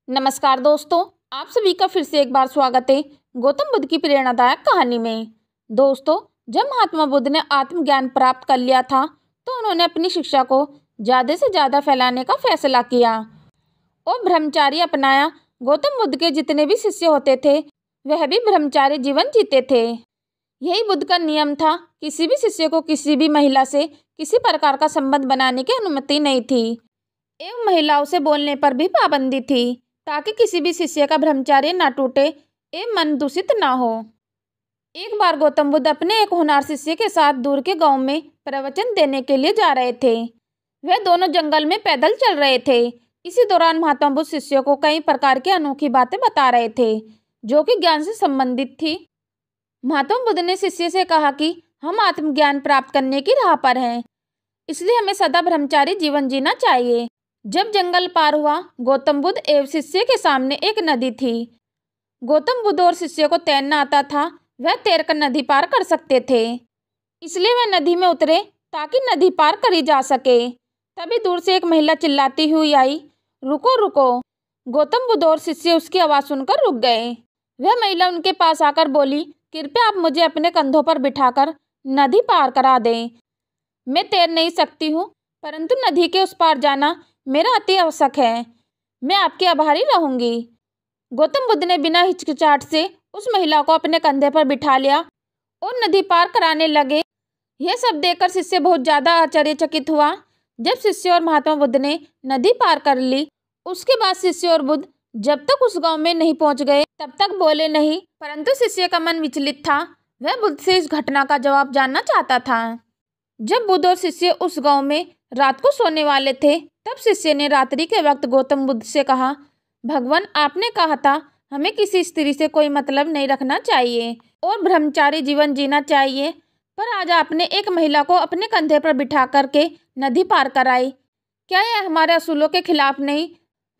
नमस्कार दोस्तों, आप सभी का फिर से एक बार स्वागत है गौतम बुद्ध की प्रेरणादायक कहानी में। दोस्तों, जब महात्मा बुद्ध ने आत्मज्ञान प्राप्त कर लिया था तो उन्होंने अपनी शिक्षा को ज़्यादा से ज़्यादा फैलाने का फैसला किया और ब्रह्मचार्य अपनाया। गौतम बुद्ध के जितने भी शिष्य होते थे वह भी ब्रह्मचार्य जीवन जीते थे। यही बुद्ध का नियम था। किसी भी शिष्य को किसी भी महिला से किसी प्रकार का संबंध बनाने की अनुमति नहीं थी एवं महिलाओं से बोलने पर भी पाबंदी थी, ताकि किसी भी शिष्य का ब्रह्मचार्य ना टूटे एवं मन दूषित ना हो। एक बार गौतम बुद्ध अपने एक होनहार शिष्य के साथ दूर के गांव में प्रवचन देने के लिए जा रहे थे। वे दोनों जंगल में पैदल चल रहे थे। इसी दौरान महात्मा बुद्ध शिष्यों को कई प्रकार की अनोखी बातें बता रहे थे जो कि ज्ञान से संबंधित थी। महात्मा बुद्ध ने शिष्य से कहा कि हम आत्मज्ञान प्राप्त करने की राह पर हैं, इसलिए हमें सदा ब्रह्मचारी जीवन जीना चाहिए। जब जंगल पार हुआ, गौतम बुद्ध एवं शिष्य के सामने एक नदी थी। गौतम बुद्ध और शिष्य को तैरना आता था। वह तैरकर नदी पार कर सकते थे, इसलिए वह नदी में उतरे ताकि नदी पार करी जा सके। तभी दूर से एक महिला चिल्लाती हुई आई, रुको रुको। गौतम बुद्ध और शिष्य उसकी आवाज़ सुनकर रुक गए। वह महिला उनके पास आकर बोली, कृपया आप मुझे अपने कंधों पर बिठाकर नदी पार करा दें। मैं तैर नहीं सकती हूँ, परंतु नदी के उस पार जाना मेरा अति आवश्यक है। मैं आपकी आभारी रहूंगी। गौतम बुद्ध ने बिना हिचकिचाहट से उस महिला को अपने कंधे पर बिठा लिया और नदी पार कराने लगे। यह सब देखकर शिष्य बहुत ज़्यादा आश्चर्यचकित हुआ। जब शिष्य और महात्मा बुद्ध ने नदी पार कर ली, उसके बाद शिष्य और बुद्ध जब तक उस गांव में नहीं पहुंच गए तब तक बोले नहीं, परंतु शिष्य का मन विचलित था। वह बुद्ध से इस घटना का जवाब जानना चाहता था। जब बुद्ध और शिष्य उस गांव में रात को सोने वाले थे, तब शिष्य ने रात्रि के वक्त गौतम बुद्ध से कहा, भगवान, आपने कहा था हमें किसी स्त्री से कोई मतलब नहीं रखना चाहिए और ब्रह्मचारी जीवन जीना चाहिए, पर आज आपने एक महिला को अपने कंधे पर बिठा करके नदी पार कराई। क्या यह हमारे असूलों के खिलाफ नहीं?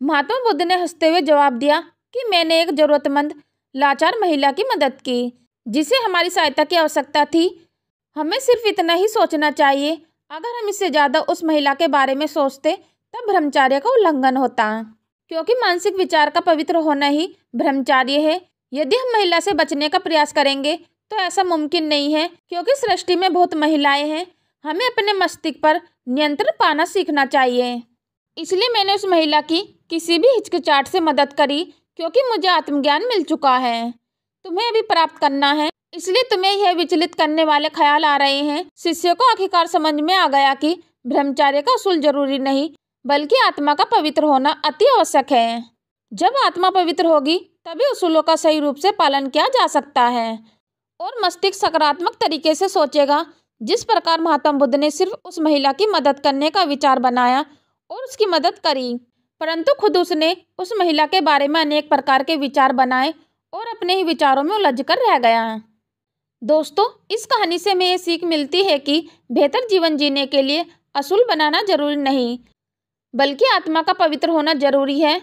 महात्मा बुद्ध ने हंसते हुए जवाब दिया कि मैंने एक जरूरतमंद लाचार महिला की मदद की, जिसे हमारी सहायता की आवश्यकता थी। हमें सिर्फ इतना ही सोचना चाहिए। अगर हम इससे ज़्यादा उस महिला के बारे में सोचते तब ब्रह्मचार्य का उल्लंघन होता, क्योंकि मानसिक विचार का पवित्र होना ही ब्रह्मचार्य है। यदि हम महिला से बचने का प्रयास करेंगे तो ऐसा मुमकिन नहीं है, क्योंकि सृष्टि में बहुत महिलाएं हैं। हमें अपने मस्तिष्क पर नियंत्रण पाना सीखना चाहिए। इसलिए मैंने उस महिला की किसी भी हिचकिचाहट से मदद करी, क्योंकि मुझे आत्मज्ञान मिल चुका है। तुम्हें अभी प्राप्त करना है, इसलिए तुम्हें यह विचलित करने वाले ख्याल आ रहे हैं। शिष्य को आखिरकार समझ में आ गया कि ब्रह्मचार्य का असूल जरूरी नहीं, बल्कि आत्मा का पवित्र होना अति आवश्यक है। जब आत्मा पवित्र होगी तभी असूलों का सही रूप से पालन किया जा सकता है और मस्तिष्क सकारात्मक तरीके से सोचेगा। जिस प्रकार महात्मा बुद्ध ने सिर्फ उस महिला की मदद करने का विचार बनाया और उसकी मदद करी, परंतु खुद उसने उस महिला के बारे में अनेक प्रकार के विचार बनाए और अपने ही विचारों में उलझ कर रह गया। दोस्तों, इस कहानी से हमें ये सीख मिलती है कि बेहतर जीवन जीने के लिए असूल बनाना जरूरी नहीं, बल्कि आत्मा का पवित्र होना जरूरी है।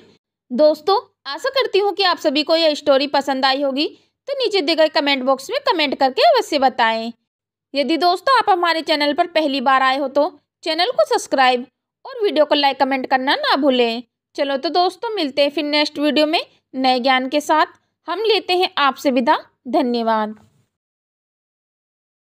दोस्तों, आशा करती हूँ कि आप सभी को यह स्टोरी पसंद आई होगी, तो नीचे दिए गए कमेंट बॉक्स में कमेंट करके अवश्य बताएं। यदि दोस्तों आप हमारे चैनल पर पहली बार आए हो तो चैनल को सब्सक्राइब और वीडियो को लाइक कमेंट करना ना भूलें। चलो तो दोस्तों, मिलते हैं फिर नेक्स्ट वीडियो में नए ज्ञान के साथ। हम लेते हैं आपसे विदा। धन्यवाद।